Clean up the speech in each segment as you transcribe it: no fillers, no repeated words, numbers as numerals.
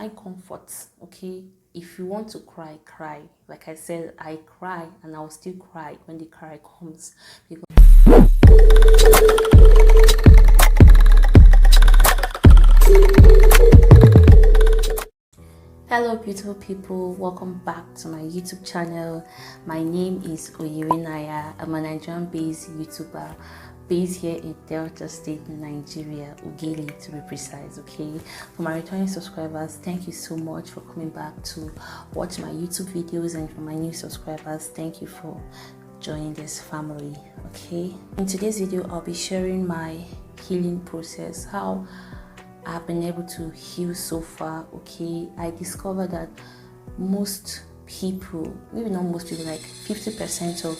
I comfort, okay? If you want to cry, cry. Like I said, I cry and I'll still cry when the cry comes. Because hello beautiful people, welcome back to my YouTube channel. My name is Oyirinnaya. I'm a Nigerian based YouTuber based here in Delta State, Nigeria, Ugili to be precise. Okay, for my returning subscribers, thank you so much for coming back to watch my YouTube videos, and for my new subscribers, thank you for joining this family. Okay, in today's video I'll be sharing my healing process, how I've been able to heal so far. Okay, I discovered that most people, maybe not most people, like 50% of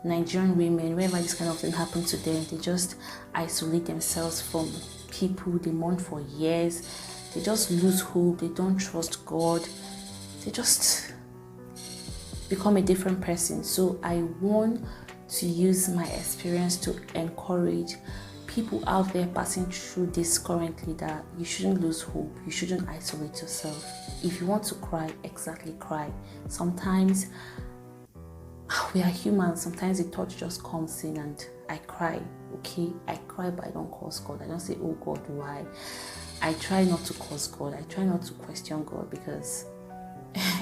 Nigerian women, whenever this kind of thing happens to them, they just isolate themselves from people. They mourn for years, they just lose hope, they don't trust God, they just become a different person. So I want to use my experience to encourage people out there passing through this currently, that you shouldn't lose hope, you shouldn't isolate yourself. If you want to cry, exactly cry. Sometimes we are human, sometimes the thought just comes in and I cry. Okay, I cry, but I don't curse God. I don't say, oh God, why? I try not to curse God, I try not to question God, because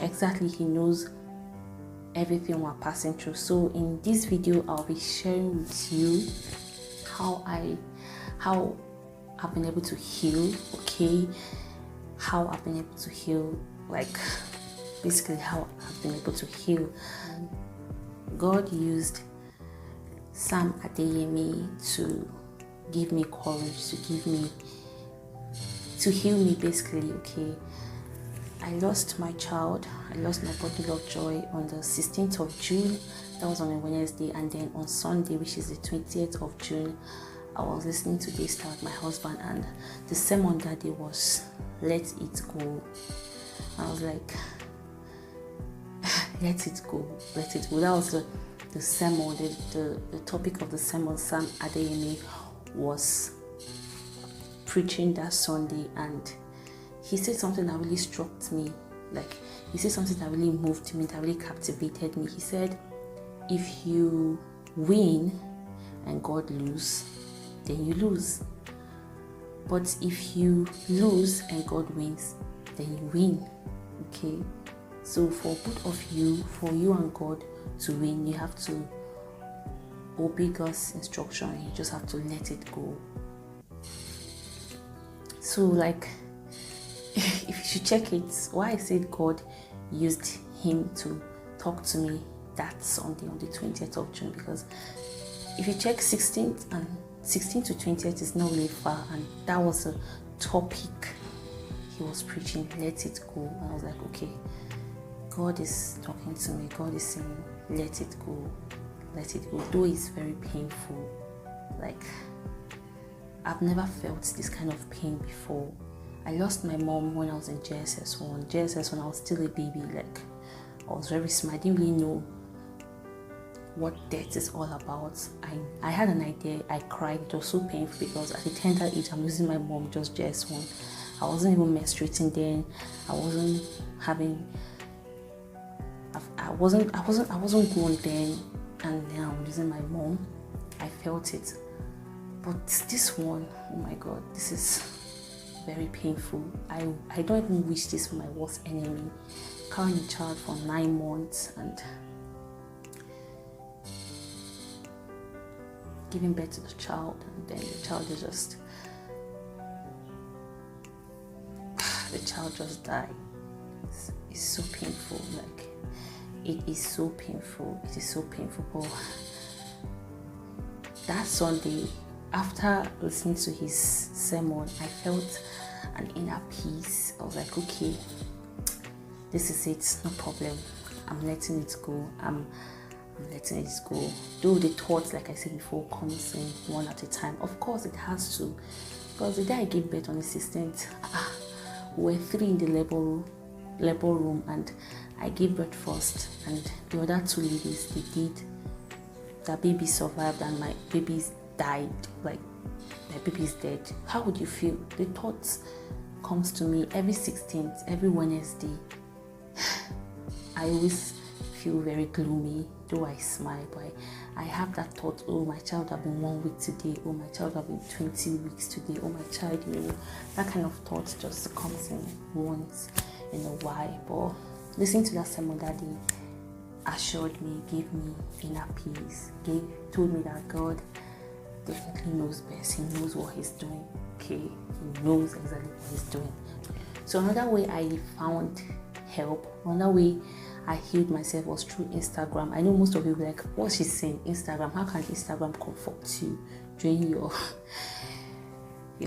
exactly He knows everything we're passing through. So in this video I'll be sharing with you how I've been able to heal. Okay, how I've been able to heal, like basically how I've been able to heal. God used Sam Adeyemi to give me courage, to heal me basically. Okay, I lost my child, I lost my body of joy on the 16th of June. That was on a Wednesday, and then on Sunday, which is the 20th of June, I was listening to this with my husband, and the sermon that day was let it go. I was like, let it go, let it go. That was the sermon, the topic of the sermon Sam Adeyemi was preaching that Sunday, and he said something that really struck me. Like, he said something that really moved me, that really captivated me. He said, if you win and God lose, then you lose. But if you lose and God wins, then you win. Okay, so for both of you, for you and God to win, you have to obey God's instruction. You just have to let it go. So, like, if you should check it, why I said God used him to talk to me that Sunday on the 20th of June, because if you check 16th to 20th is not really far, and that was a topic he was preaching, let it go. And I was like, okay, God is talking to me, God is saying let it go, let it go, though it's very painful. Like, I've never felt this kind of pain before. I lost my mom when I was in JSS1 when I was still a baby. Like, I was very small, I didn't really know what death is all about. I had an idea, I cried, it was so painful, because at a tender age I'm losing my mom, just JS1. I wasn't even menstruating then, I wasn't grown then, and now I'm losing my mom. I felt it. But this one, oh my God, this is very painful. I don't even wish this for my worst enemy. Carrying a child for 9 months and giving birth to the child, and then the child just died. It's so painful. Like, it is so painful. It is so painful. But that Sunday, after listening to his sermon, I felt an inner peace. I was like, okay, this is it, no problem. I'm letting it go. I'm letting it go. Though the thoughts, like I said before, comes in one at a time. Of course, it has to, because the day I gave birth on the 16th, we were 3 in the labor room, and I gave birth first, and the other 2 ladies, they did. The baby survived, and my babies died. Like, my baby is dead. How would you feel? The thoughts comes to me every 16th, every Wednesday. I always feel very gloomy, though I smile, but I have that thought, oh, my child have been 1 week today, oh, my child have been 20 weeks today, oh, my child, that kind of thought just comes in once in a while. But listening to that sermon that day assured me, gave me inner peace, told me that God definitely knows best. He knows what he's doing. Okay, he knows exactly what he's doing. So another way I found help, another way I healed myself was through Instagram. I know most of you were like, what's she saying? Instagram, how can Instagram comfort you during your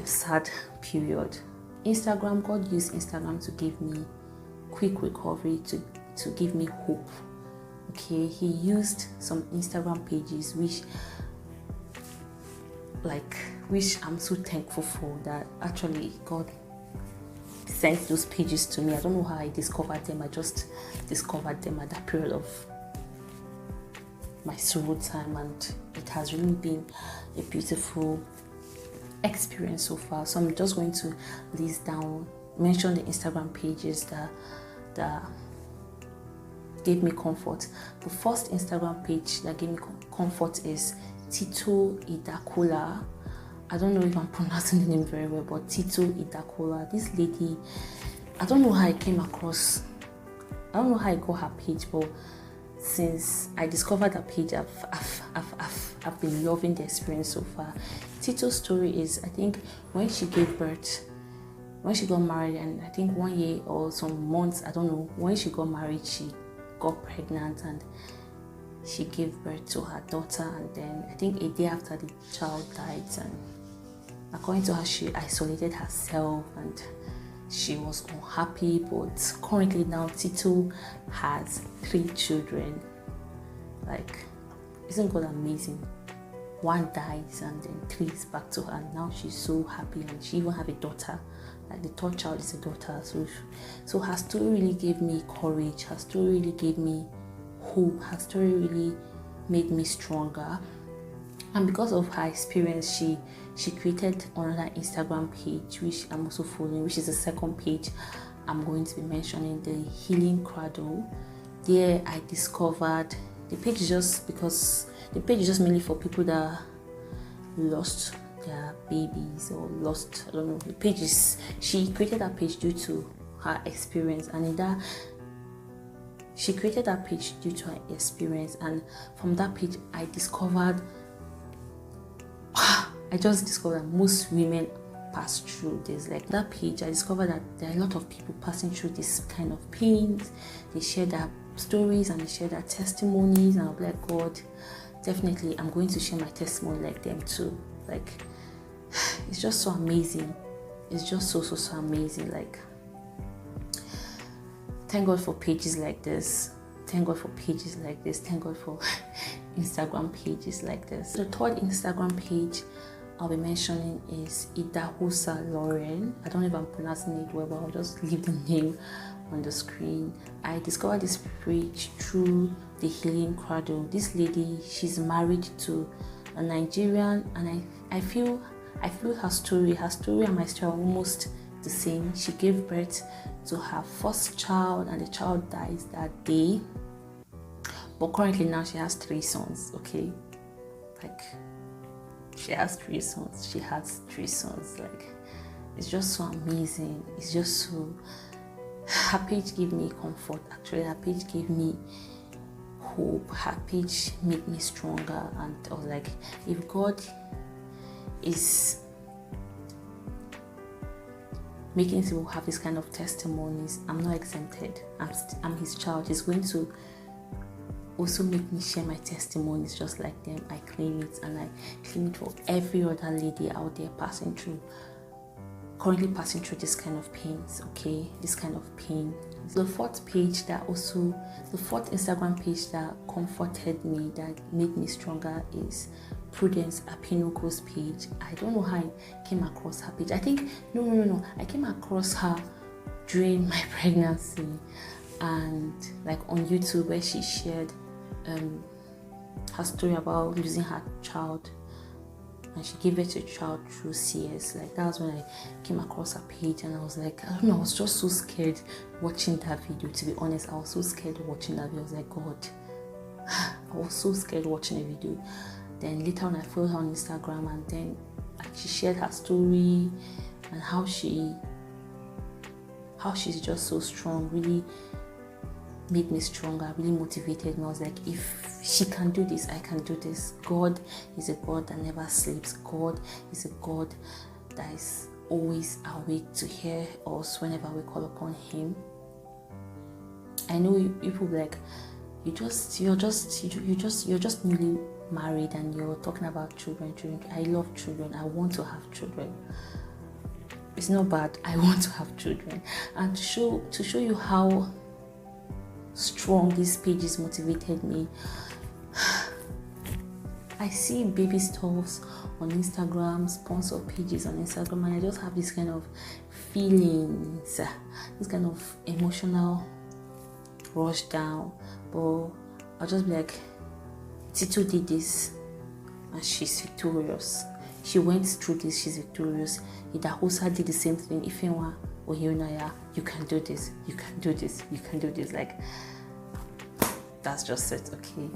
sad period? Instagram, God used Instagram to give me quick recovery, to give me hope. Okay, he used some Instagram pages which I'm so thankful for, that actually God sent those pages to me. I don't know how I discovered them. I just discovered them at that period of my sorrow time, and it has really been a beautiful experience so far. So I'm just going to mention the Instagram pages that gave me comfort. The first Instagram page that gave me comfort is Tito Idakola. I don't know if I'm pronouncing the name very well, but Tito Idakola. This lady, I don't know how I got her page, but since I discovered that page, I've been loving the experience so far. Tito's story is, I think, when she gave birth, when she got married, and I think 1 year or some months, I don't know, when she got married, she got pregnant and she gave birth to her daughter, and then I think a day after the child died, and according to her, she isolated herself and she was unhappy. But currently now Tito has 3 children. Like, isn't God amazing? 1 dies and then 3 is back to her. Now she's so happy, and she even have a daughter. Like, the 3rd child is a daughter. So her story really gave me courage. Her story really gave me hope. Her story really made me stronger. And because of her experience, she created another Instagram page, which I'm also following, which is the second page I'm going to be mentioning, the Healing Cradle. There I discovered the page is just mainly for people that lost their babies or lost, I don't know. She created that page due to her experience, and and from that page I just discovered that most women pass through this. Like, that page, I discovered that there are a lot of people passing through this kind of pains. They share their stories and they share their testimonies, and I'll be like, God, definitely I'm going to share my testimony like them too. Like, it's just so amazing. It's just so amazing. Like, thank God for pages like this. Thank God for pages like this. Thank God for Instagram pages like this. The 3rd Instagram page I'll be mentioning is Idahusa Lauren. I don't know if I'm pronouncing it well, but I'll just leave the name on the screen. I discovered this page through the Healing Cradle. This lady, she's married to a Nigerian, and I feel her story and my story are almost the same. She gave birth to her 1st child, and the child dies that day. But currently now she has 3 sons. Okay, like, she has 3 sons. Like, it's just so amazing. It's just so. Her page gave me comfort. Actually, her page gave me hope. Her page made me stronger, and I was like, if God is making people have this kind of testimonies, I'm not exempted. I'm his child. He's going to also make me share my testimonies just like them. I claim it, and I claim it for every other lady out there currently passing through this kind of pains. Okay, this kind of pain. The 4th Instagram page that comforted me, that made me stronger, is Prudence Apinoko's page. I don't know how I came across her page. I think no. I came across her during my pregnancy, and like on YouTube, where she shared her story about losing her child and she gave birth to a child through CS. Like, that was when I came across her page, and I was like, I don't know, I was just so scared watching that video. To be honest, I was so scared watching that video. I was like, God, I was so scared watching the video. Then later on, I followed her on Instagram, and then she shared her story and how she's just so strong. Really made me stronger, really motivated me. I was like, if she can do this, I can do this. God is a God that never sleeps. God is a God that is always awake to hear us whenever we call upon him. I know people like, you're just newly married and you're talking about children. I love children. I want to have children. It's not bad. I want to have children. And to show you how strong these pages motivated me, I see baby stuffs on Instagram, sponsor pages on Instagram, and I just have this kind of feelings, this kind of emotional rush down. But I'll just be like, Tito did this and she's victorious. She went through this, she's victorious. Idahosa did the same thing. Ifenwa Oyirinnaya, you can do this, you can do this, you can do this. Like, that's just it, okay?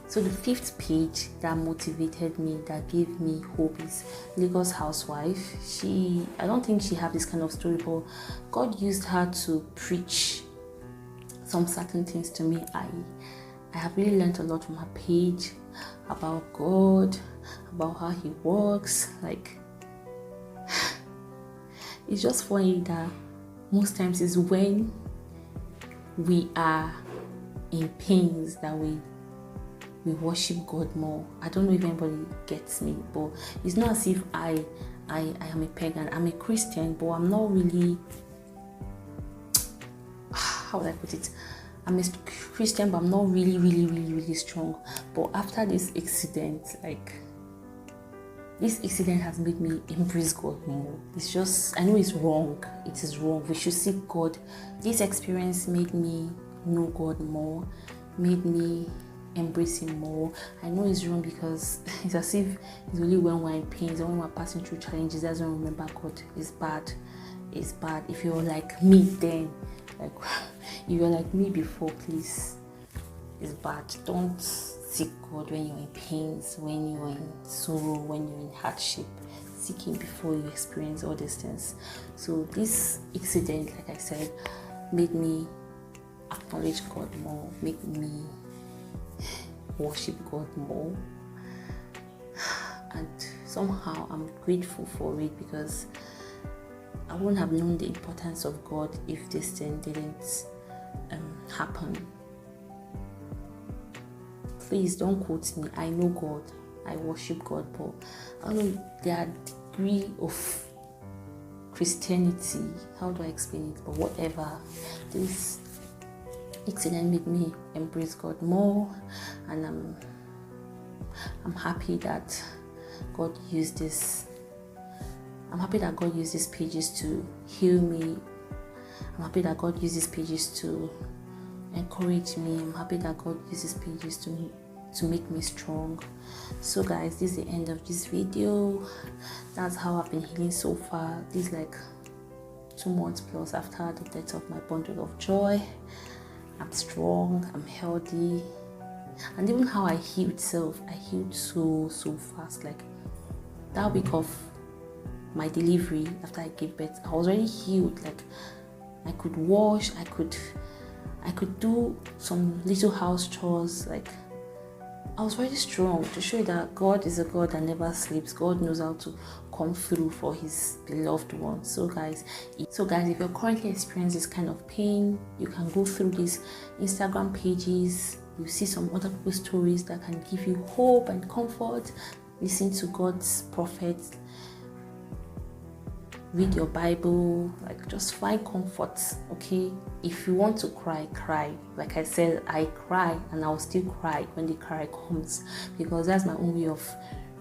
So the 5th page that motivated me, that gave me hope, is Lagos housewife. I don't think she had this kind of story, but God used her to preach some certain things to me. I have really learned a lot from her page about God, about how he works. Like, it's just funny that most times is when we are in pains that we worship God more. I don't know if anybody gets me, but it's not as if I am a pagan. I'm a Christian, but I'm not really, how would I put it? I'm a Christian, but I'm not really strong. But after this incident, this incident has made me embrace God more. It's just, I know it's wrong. It is wrong. We should seek God. This experience made me know God more, made me embrace him more. I know it's wrong because it's as if it's only when we're in pains or when we're passing through challenges that's when we remember God. It's bad. It's bad. If you're like me then, like if you're like me before, please, it's bad. Don't seek God when you're in pains, when you're in sorrow, when you're in hardship. Seek him before you experience all these things. So this incident, like I said, made me acknowledge God more, made me worship God more, and somehow I'm grateful for it because I wouldn't have known the importance of God if this thing didn't happen. Please don't quote me. I know God, I worship God, but I don't know, there are degree of Christianity, how do I explain it, but whatever, this incident made me embrace God more, and I'm happy that God used this. I'm happy that God used these pages to heal me. I'm happy that God used these pages to encourage me. I'm happy that God used these pages to make me strong. So guys, this is the end of this video. That's how I've been healing so far. This is like 2 months plus after the death of my bundle of joy. I'm strong, I'm healthy, and even how I healed self, I healed so fast. Like that week of my delivery, after I gave birth, I was already healed. Like I could wash, I could do some little house chores. Like I was very strong, to show you that God is a God that never sleeps. God knows how to come through for his beloved ones. So guys, if you're currently experiencing this kind of pain, you can go through these Instagram pages. You see some other people's stories that can give you hope and comfort. Listen to God's prophets. Read your Bible, like just find comfort, okay? If you want to cry, cry. Like I said, I cry and I'll still cry when the cry comes, because that's my own way of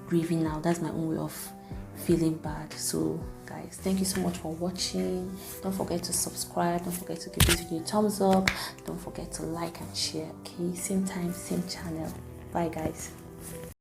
grieving now. That's my own way of feeling bad. So guys, thank you so much for watching. Don't forget to subscribe. Don't forget to give this video a thumbs up. Don't forget to like and share, okay? Same time, same channel. Bye guys.